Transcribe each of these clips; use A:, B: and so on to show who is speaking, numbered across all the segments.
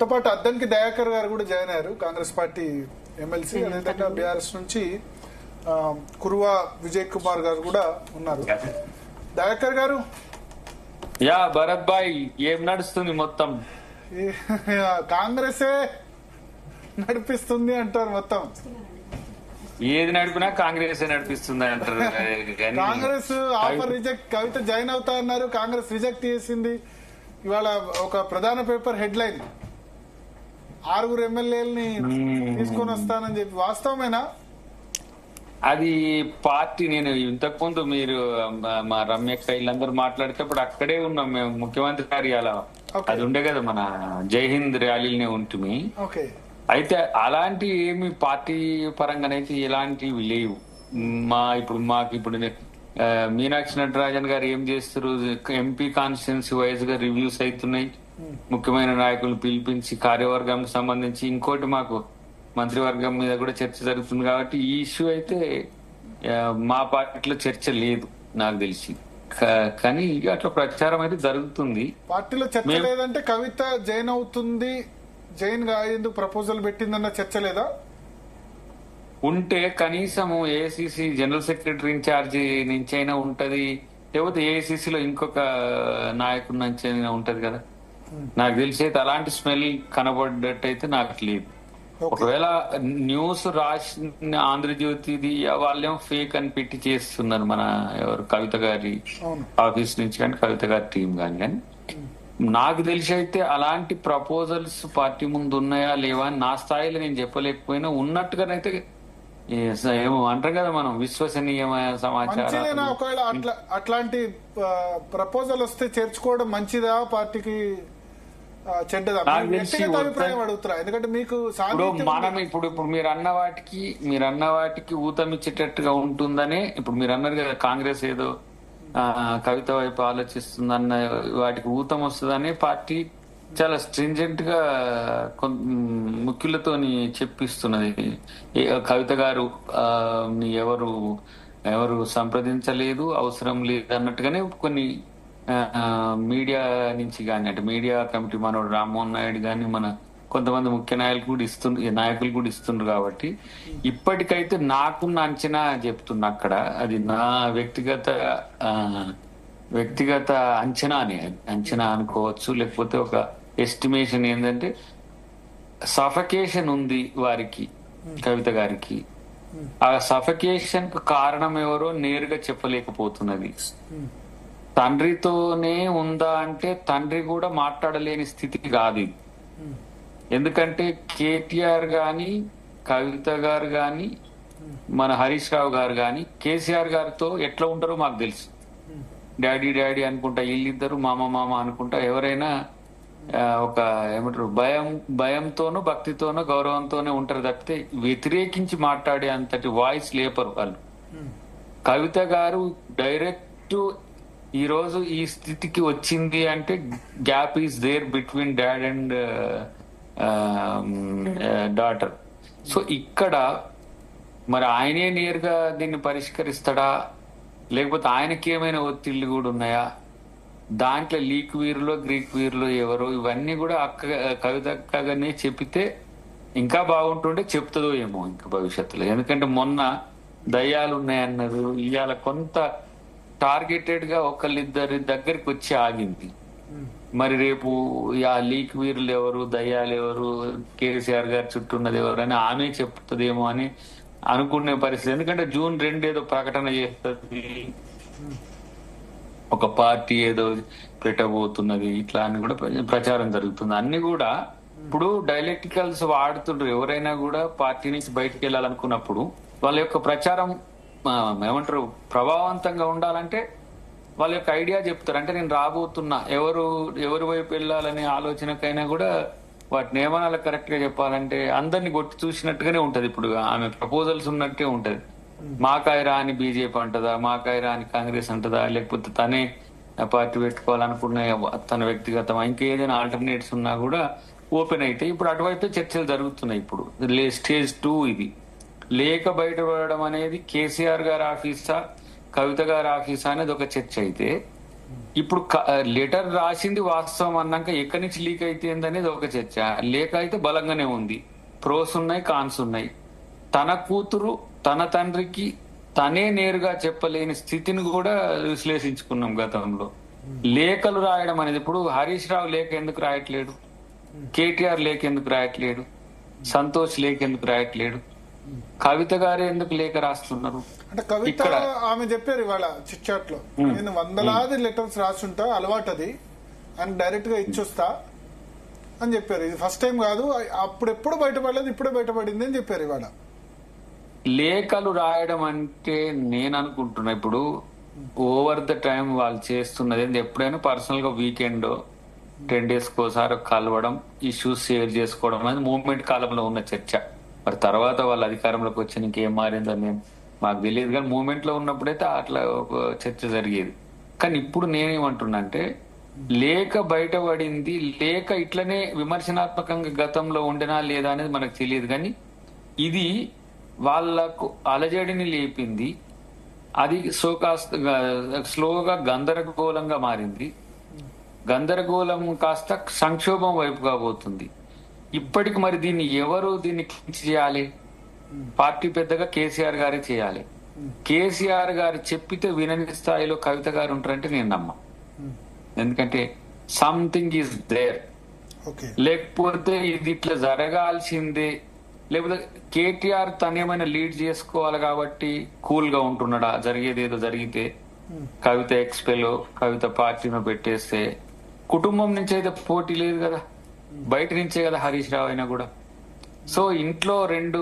A: మనతో పాటు అద్దంకి దయాకర్ గారు కూడా జాయిన్ అయ్యారు, కాంగ్రెస్ పార్టీ ఎమ్మెల్సీ. అదేవిధంగా బీఆర్ఎస్ నుంచి కురువా విజయ్ కుమార్ గారు కూడా ఉన్నారు. దయాకర్ గారు,
B: యా భరత్ భాయ్, ఏం నడుస్తుంది? మొత్తం
A: కాంగ్రెసే నడిపిస్తుంది అంటారు. మొత్తం
B: ఏది నడిపినా కాంగ్రెస్ నడిపిస్తుంది అంటారు.
A: కాంగ్రెస్ ఆఫర్ రిజెక్ట్, కవిత జాయిన్ అవుతా అన్నారు, కాంగ్రెస్ రిజెక్ట్ చేసింది. ఇవాళ ఒక ప్రధాన పేపర్ హెడ్ లైన్, 6 ఎమ్మెల్యేలని తీసుకొని వస్తానని చెప్పి. వాస్తవమేనా?
B: అది పార్టీ, నేను ఇంతకు ముందు మీరు మా రమ్యక్క వీళ్ళందరూ మాట్లాడేటప్పుడు అక్కడే ఉన్నాం మేము, ముఖ్యమంత్రి కార్యాలయం అది ఉండే కదా, మన జై హింద్ ర్యాలీనే ఉంటుంది. అయితే అలాంటి ఏమి పార్టీ పరంగానైతే ఎలాంటివి లేవు. మాకు ఇప్పుడు మీనాక్షి నటరాజన్ గారు ఏం చేస్తారు, ఎంపీ కాన్స్టిట్యున్సీ వైజ్ గా రివ్యూస్ అవుతున్నాయి, ముఖ్యమైన నాయకులను పిలిపించి కార్యవర్గానికి సంబంధించి. ఇంకోటి మాకు మంత్రివర్గం మీద కూడా చర్చ జరుగుతుంది. కాబట్టి ఈ ఇష్యూ అయితే మా పార్టీలో చర్చ లేదు నాకు తెలిసి. కానీ అట్లా ప్రచారం అయితే జరుగుతుంది.
A: పార్టీలో చర్చ లేదంటే కవిత జైన్ అవుతుంది, జైన్ గా ఎందుకు ప్రపోజల్ పెట్టిందన్న చర్చ లేదా?
B: ఉంటే కనీసం ఏఐసిసి జనరల్ సెక్రటరీ ఇన్ఛార్జి నుంచి అయినా ఉంటది, లేకపోతే ఏఐసిసిలో ఇంకొక నాయకుడి నుంచి అయినా ఉంటది కదా. నాకు తెలిసి అయితే అలాంటి స్మెల్ కనబడ్డట్టయితే నాకు లేదు. ఒకవేళ న్యూస్ రాసి ఆంధ్రజ్యోతిది వాళ్ళేమో ఫేక్ అని పెట్టి చేస్తున్నారు, మన ఎవరు కవిత గారి ఆఫీస్ నుంచి కానీ కవిత గారి టీం కానీ. నాకు తెలిసి అయితే అలాంటి ప్రపోజల్స్ పార్టీ ముందు ఉన్నాయా లేవా అని నా స్థాయిలో నేను చెప్పలేకపోయినా, ఉన్నట్టుగానైతే ఏమో అంటారు కదా మనం, విశ్వసనీయమైన సమాచారం.
A: ఒకవేళ అట్లాంటి ప్రపోజల్ వస్తే చేర్చుకోవడం మంచిదా పార్టీకి చెడ్డదా? అభిప్రాయం అడుగుతున్నా, ఎందుకంటే మీకు
B: మనం ఇప్పుడు మీరు అన్న వాటికి ఊతమిచ్చేటట్టుగా ఉంటుందనే. ఇప్పుడు మీరు అన్నారు కదా కాంగ్రెస్ ఏదో కవిత వైపు ఆలోచిస్తుందన్న వాటికి ఊతం వస్తుందనే పార్టీ చాలా స్ట్రింజెంట్ గా ముఖ్యులతోని చెప్పిస్తున్నది. కవిత గారు ఎవరు సంప్రదించలేదు, అవసరం లేదు అన్నట్టుగానే కొన్ని మీడియా నుంచి కానీ, అంటే మీడియా కమిటీ మనోడు రామ్మోహన్ నాయుడు కానీ, మన కొంతమంది ముఖ్య నాయకులు కూడా ఇస్తుండ్రు. కాబట్టి ఇప్పటికైతే నాకున్న అంచనా చెప్తున్నా, అక్కడ అది నా వ్యక్తిగత అంచనా అనుకోవచ్చు, లేకపోతే ఒక ఎస్టిమేషన్. ఏంటంటే సఫకేషన్ ఉంది వారికి, కవిత గారికి. ఆ సఫకేషన్ కు కారణం ఎవరో నేరుగా చెప్పలేకపోతున్నది. తండ్రితోనే ఉందా అంటే తండ్రి కూడా మాట్లాడలేని స్థితికి కాదు. ఎందుకంటే కేటీఆర్ గాని, కవిత గారు గాని, మన హరీష్ రావు గారు గాని కేసీఆర్ గారితో ఎట్లా ఉంటారో మాకు తెలుసు. డాడీ అనుకుంటా వీళ్ళిద్దరు, మామ అనుకుంటా ఎవరైనా ఒక ఏమంటారు భయంతోనో భక్తితోనో గౌరవంతోనే ఉంటారు తప్పితే వ్యతిరేకించి మాట్లాడే అంతటి వాయిస్ లేపరు వాళ్ళు. కవిత గారు డైరెక్ట్ ఈ రోజు ఈ స్థితికి వచ్చింది అంటే gap is there between dad and daughter. So ఇక్కడ మరి ఆయనే నేరుగా దీన్ని పరిష్కరిస్తాడా, లేకపోతే ఆయనకి ఏమైనా ఒత్తిళ్లు కూడా ఉన్నాయా? దాంట్లో లీక్ వీరులో గ్రీక్ వీరులో ఎవరు, ఇవన్నీ కూడా కవిత అక్కగానే చెప్పితే ఇంకా బాగుంటుండే. చెప్తుందో ఏమో ఇంకా భవిష్యత్తులో. ఎందుకంటే మొన్న దయ్యాలు ఉన్నాయన్నారు, ఇవాళ కొంత టార్గెటెడ్ గా ఒకళ్ళిద్దరి దగ్గరికి వచ్చి ఆగింది. మరి రేపు ఆ లీక్ వీరులు ఎవరు, దయ్యాలు ఎవరు, కేసీఆర్ గారి చుట్టూ ఉన్నది ఎవరు అని ఆమె చెప్తుందేమో అని అనుకునే పరిస్థితి. ఎందుకంటే June 2 ఏదో ప్రకటన చేస్తుంది, ఒక పార్టీ ఏదో పెట్టబోతున్నది, ఇట్లా అని కూడా ప్రచారం జరుగుతుంది. అన్ని కూడా ఇప్పుడు డైలెక్టికల్స్ వాడుతుండ్రు. ఎవరైనా కూడా పార్టీ నుంచి బయటకు వెళ్ళాలనుకున్నప్పుడు వాళ్ళ యొక్క ప్రచారం ఏమంటారు ప్రభావవంతంగా ఉండాలంటే వాళ్ళ యొక్క ఐడియా చెప్తారు. అంటే నేను రాబోతున్నా, ఎవరి వైపు వెళ్ళాలనే ఆలోచనకైనా కూడా వాటిని ఏమన్నా కరెక్ట్ గా చెప్పాలంటే అందరినీ కొట్టి చూసినట్టుగానే ఉంటది. ఇప్పుడు ఆమె ప్రపోజల్స్ ఉన్నట్టే ఉంటది. మాకాయ రాని బీజేపీ అంటదా, మాకాయ రాని కాంగ్రెస్ అంటదా, లేకపోతే తనే పార్టీ పెట్టుకోవాలనుకున్న తన వ్యక్తిగతం ఇంకేదైనా ఆల్టర్నేట్స్ ఉన్నా కూడా ఓపెన్ అయితే ఇప్పుడు అటువైపే చర్చలు జరుగుతున్నాయి. ఇప్పుడు స్టేజ్ 2 ఇది. లేక బయటపడడం అనేది కేసీఆర్ గారి ఆఫీసా కవిత గారి ఆఫీసా అనేది ఒక చర్చ అయితే, ఇప్పుడు లెటర్ రాసింది వాస్తవం అన్నాక ఎక్కడి నుంచి లీక్ అయితే అనేది ఒక చర్చ. లేక అయితే బలంగానే ఉంది, ప్రోస్ ఉన్నాయి, కాన్స్ ఉన్నాయి. తన కూతురు తన తండ్రికి తనే నేరుగా చెప్పలేని స్థితిని కూడా విశ్లేషించుకున్నాం గతంలో. లేఖలు రాయడం అనేది, ఇప్పుడు హరీష్ రావు లేఖ ఎందుకు రాయట్లేడు, కేటీఆర్ లేఖ ఎందుకు రాయట్లేడు, సంతోష్ లేఖ ఎందుకు రాయట్లేడు, కవిత గారే ఎందుకు లేఖ రాస్తున్నారు?
A: అంటే కవిత ఆమె చెప్పారు ఇవాళ చిట్ చాట్ లో, నేను వందలాది లెటర్స్ రాసుంటా, అలవాటు అది, అని డైరెక్ట్ గా ఇచ్చొస్తా అని చెప్పారు. ఇది ఫస్ట్ టైం కాదు, అప్పుడెప్పుడు బయటపడలేదు, ఇప్పుడే బయటపడింది అని చెప్పారు ఇవాళ.
B: లేఖలు రాయడం అంటే నేను అనుకుంటున్నా ఇప్పుడు ఓవర్ ద టైం వాళ్ళు చేస్తున్నది ఏంటి, ఎప్పుడైనా పర్సనల్ గా వీకెండ్ 10 days కోసారి కలవడం, ఇష్యూస్ షేర్ చేసుకోవడం అనేది మూవ్మెంట్ కాలంలో ఉన్న చర్చ. మరి తర్వాత వాళ్ళ అధికారంలోకి వచ్చి ఇంకేం మారిందని మాకు తెలియదు, కానీ మూవ్మెంట్ లో ఉన్నప్పుడైతే అట్లా ఒక చర్చ జరిగేది. కానీ ఇప్పుడు నేనేమంటున్నా అంటే, లేఖ బయటపడింది, లేఖ ఇట్లనే విమర్శనాత్మకంగా గతంలో ఉండనా లేదా అనేది మనకు తెలియదు, కానీ ఇది వాళ్లకు అలజడిని లేపింది. అది స్లోగా గందరగోళంగా మారింది. గందరగోళం కాస్త సంక్షోభం వైపుగా పోతుంది. ఇప్పటికి మరి దీన్ని క్లించ్ చేయాలి? పార్టీ పెద్దగా కేసీఆర్ గారే చేయాలి. కేసీఆర్ గారు చెప్పితే వినని స్థాయిలో కవిత గారు ఉంటారంటే నేను నమ్మా. ఎందుకంటే సంథింగ్ ఈజ్ దేర్. లేకపోతే ఇది ఇట్లా జరగాల్సిందే, లేకపోతే కేటీఆర్ తనేమైనా లీడ్ చేసుకోవాలి కాబట్టి కూల్ గా ఉంటున్నాడా? జరిగేది ఏదో జరిగితే కవిత ఎక్స్పెలో కవిత పార్టీలో పెట్టేస్తే, కుటుంబం నుంచి అయితే పోటీ లేదు కదా, బయట నుంచే కదా హరీష్ రావు అయినా కూడా. సో ఇంట్లో 2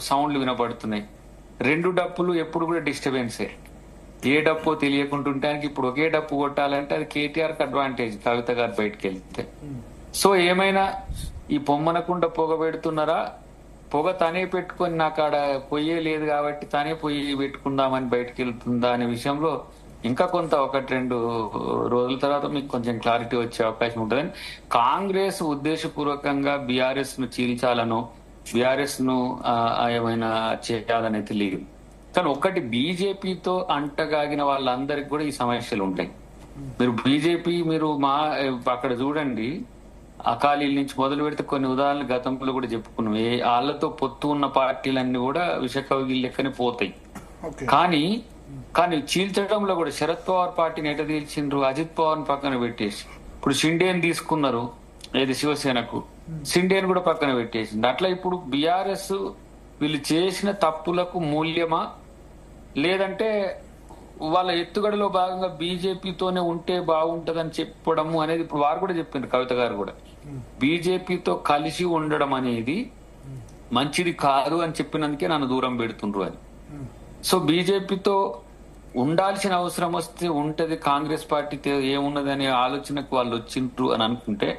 B: సౌండ్లు వినపడుతున్నాయి, 2 డప్పులు ఎప్పుడు కూడా డిస్టర్బెన్సే. ఏ డప్పు తెలియకుంటుంటే ఇప్పుడు ఒకే డప్పు కొట్టాలంటే అది కేటీఆర్ కి అడ్వాంటేజ్, కవిత గారు బయటకు వెళ్తే. సో ఏమైనా ఈ పొమ్మనకుండా పొగ పెడుతున్నారా, పొగ తనే పెట్టుకొని నాకు ఆడ పొయ్యే లేదు కాబట్టి తనే పొయ్యి పెట్టుకుందామని బయటకు వెళ్తుందా అనే విషయంలో ఇంకా కొంత 1-2 రోజుల తర్వాత మీకు కొంచెం క్లారిటీ వచ్చే అవకాశం ఉంటుందని. కాంగ్రెస్ ఉద్దేశపూర్వకంగా బీఆర్ఎస్ ను చీల్చాలనో బీఆర్ఎస్ ను ఏమైనా చేయాలని తెలియదు. కానీ ఒకటి, బీజేపీతో అంటగాగిన వాళ్ళందరికీ కూడా ఈ సమస్యలు ఉంటాయి. మీరు బీజేపీ అక్కడ చూడండి, అకాలీల నుంచి మొదలు పెడితే కొన్ని ఉదాహరణలు గతంలో కూడా చెప్పుకున్నాం. వాళ్ళతో పొత్తు ఉన్న పార్టీలన్నీ కూడా విషకవిగి లెక్కనే పోతాయి. కానీ చీల్చడంలో కూడా శరద్ పవార్ పార్టీని ఎట తీల్చిండ్రు, అజిత్ పవార్ పక్కన పెట్టేసి ఇప్పుడు షిండేని తీసుకున్నారు, ఏది శివసేనకు, షిండేని కూడా పక్కన పెట్టేసింది. అట్లా ఇప్పుడు బీఆర్ఎస్ వీళ్ళు చేసిన తప్పులకు మూల్యమా, లేదంటే వాళ్ళ ఎత్తుగడలో భాగంగా బీజేపీతోనే ఉంటే బాగుంటదని చెప్పడము అనేది ఇప్పుడు వారు కూడా చెప్పిండ్రు, కవిత గారు కూడా. బీజేపీతో కలిసి ఉండడం అనేది మంచిది కాదు అని చెప్పినందుకే నన్ను దూరం పెడుతుండ్రు అని. సో బీజేపీతో ఉండాల్సిన అవసరం వస్తే ఉంటది, కాంగ్రెస్ పార్టీతో ఏమున్నది అనే ఆలోచనకు వాళ్ళు వచ్చిండ్రు అని అనుకుంటే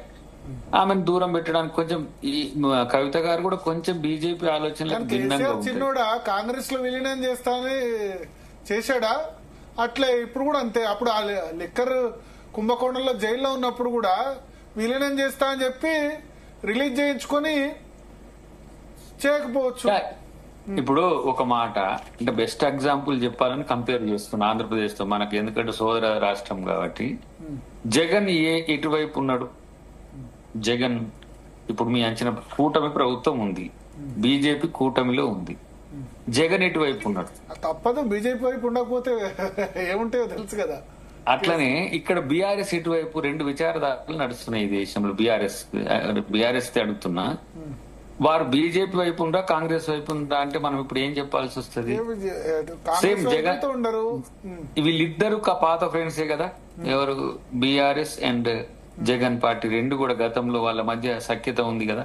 B: ఆమెను దూరం పెట్టడానికి కొంచెం ఈ కవిత గారు కూడా కొంచెం బీజేపీ ఆలోచనలకు భిన్నంగా
A: చిన్నోడా కాంగ్రెస్ లో విలీనం చేస్తానని చేశాడా? అట్లే ఇప్పుడు కూడా అంతే. అప్పుడు ఆ లిక్కర్ కుంభకోణంలో జైల్లో ఉన్నప్పుడు కూడా విలీనం చేస్తా అని చెప్పి రిలీజ్ చేయించుకొని చేయకపోవచ్చు.
B: ఇప్పుడు ఒక మాట అంటే బెస్ట్ ఎగ్జాంపుల్ చెప్పాలని కంపేర్ చేస్తున్నా ఆంధ్రప్రదేశ్ తో మనకి, ఎందుకంటే సోదర రాష్ట్రం కాబట్టి. జగన్ ఎటువైపు ఉన్నాడు? జగన్ ఇప్పుడు మీ అంచనా కూటమి ప్రభుత్వం ఉంది, బీజేపీ కూటమిలో ఉంది, జగన్ ఎటువైపు ఉన్నాడు?
A: తప్పదు, బీజేపీ వైపు ఉండకపోతే ఏముంటాయో తెలుసు కదా.
B: అట్లనే ఇక్కడ బీఆర్ఎస్ ఎటువైపు? 2 విచారధారలు నడుస్తున్నాయి ఈ దేశంలో. బీఆర్ఎస్ అడుగుతున్నా, వారు బీజేపీ వైపు ఉందా కాంగ్రెస్ వైపు ఉందా అంటే మనం ఇప్పుడు ఏం చెప్పాల్సి వస్తుంది? సేమ్ జగన్ వీళ్ళిద్దరు పాత ఫ్రెండ్సే కదా. ఎవరు? బీఆర్ఎస్ అండ్ జగన్ పార్టీ 2 కూడా గతంలో వాళ్ళ మధ్య సఖ్యత ఉంది కదా.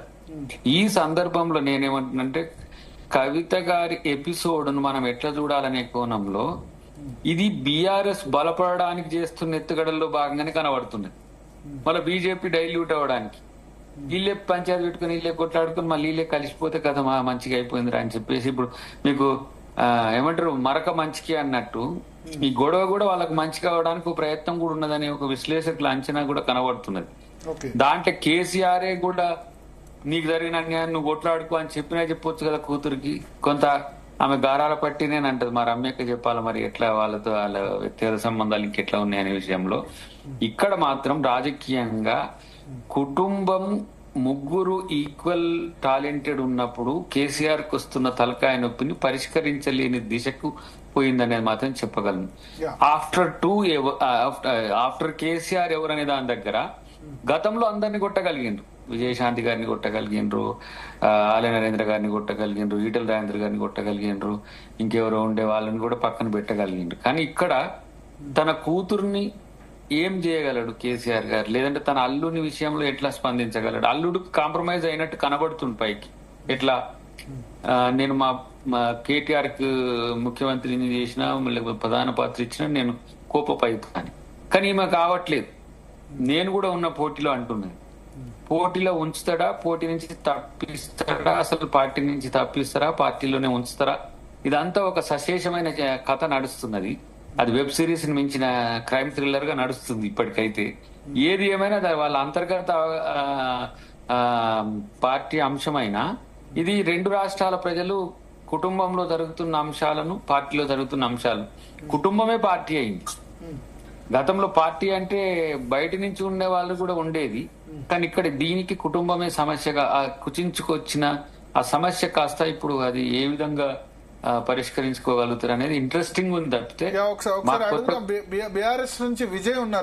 B: ఈ సందర్భంలో నేనేమంటున్నంటే, కవిత గారి ఎపిసోడ్ ను మనం ఎట్లా చూడాలనే కోణంలో ఇది బీఆర్ఎస్ బలపడడానికి చేస్తున్న ఎత్తుగడల్లో భాగంగానే కనబడుతున్నది. మళ్ళీ బీజేపీ డైల్యూట్ అవ్వడానికి వీళ్ళే పంచాయతీ పెట్టుకుని వీళ్ళే కొట్లాడుకుని మళ్ళీ వీళ్ళే కలిసిపోతే కదా మంచిగా అయిపోయిందిరా అని చెప్పేసి ఇప్పుడు మీకు ఏమంటారు మరక మంచికి అన్నట్టు ఈ గొడవ కూడా వాళ్ళకి మంచి కావడానికి ఒక ప్రయత్నం కూడా ఉన్నదని ఒక విశ్లేషకుల అంచనా కూడా కనబడుతున్నది. దాంట్లో కేసీఆరే కూడా నీకు జరిగిన అన్యాయం నువ్వు కొట్లాడుకో అని చెప్పినా చెప్పొచ్చు కదా కూతురికి. కొంత ఆమె గారాల పట్టినే అంటది. మా రమ్యకి చెప్పాలి మరి ఎట్లా వాళ్ళతో వాళ్ళ వ్యక్తిగత సంబంధాలు ఇంకెట్లా ఉన్నాయి అనే విషయంలో. ఇక్కడ మాత్రం రాజకీయంగా కుటుంబం ముగ్గురు ఈక్వల్ టాలెంటెడ్ ఉన్నప్పుడు కేసీఆర్ కు వస్తున్న తలకాయ నొప్పిని పరిష్కరించలేని దిశకు పోయిందనేది మాత్రం చెప్పగలను.
A: Yeah.
B: ఆఫ్టర్ కేసీఆర్ ఎవరనే దాని దగ్గర గతంలో అందరిని కొట్టగలిగిండ్రు. విజయశాంతి గారిని కొట్టగలిగిండ్రు, ఆలయ నరేంద్ర గారిని కొట్టగలిగిండ్రు, ఈటల రాజేంద్ర గారిని కొట్టగలిగిండ్రు, ఇంకెవరో ఉండే వాళ్ళని కూడా పక్కన పెట్టగలిగిండ్రు. కానీ ఇక్కడ తన కూతుర్ని ఏం చేయగలడు కేసీఆర్ గారు, లేదంటే తన అల్లుని విషయంలో ఎట్లా స్పందించగలడు? అల్లుడు కాంప్రమైజ్ అయినట్టు కనబడుతుంది పైకి. ఎట్లా నేను మా కేటీఆర్ కు ముఖ్యమంత్రిని చేసినా, లేకపోతే ప్రధాన పాత్ర ఇచ్చినా నేను కోపపైతాను. కానీ ఈమె కావట్లేదు. నేను కూడా ఉన్న పోటీలో అంటున్నాను. పోటీలో ఉంచుతాడా, పోటీ నుంచి తప్పిస్తాడా, అసలు పార్టీ నుంచి తప్పిస్తారా, పార్టీలోనే ఉంచుతారా? ఇదంతా ఒక సశేషమైన కథ నడుస్తున్నది. అది వెబ్ సిరీస్ ని మించిన క్రైమ్ థ్రిల్లర్ గా నడుస్తుంది ఇప్పటికైతే. ఏది ఏమైనా వాళ్ళ అంతర్గత పార్టీ అంశమైనా ఇది రెండు రాష్ట్రాల ప్రజలు కుటుంబంలో జరుగుతున్న అంశాలను, పార్టీలో జరుగుతున్న అంశాలు, కుటుంబమే పార్టీ అయింది. గతంలో పార్టీ అంటే బయట నుంచి ఉండే వాళ్ళు కూడా ఉండేది, కానీ ఇక్కడ దీనికి కుటుంబమే సమస్యగా కుచించుకొచ్చిన ఆ సమస్య కాస్త ఇప్పుడు అది ఏ విధంగా పరిష్కరించుకోగలుగుతారు అనేది ఇంట్రెస్టింగ్ ఉంది తప్పితే.
A: ఒకసారి బీఆర్ఎస్ నుంచి విజయ్ ఉన్నారు.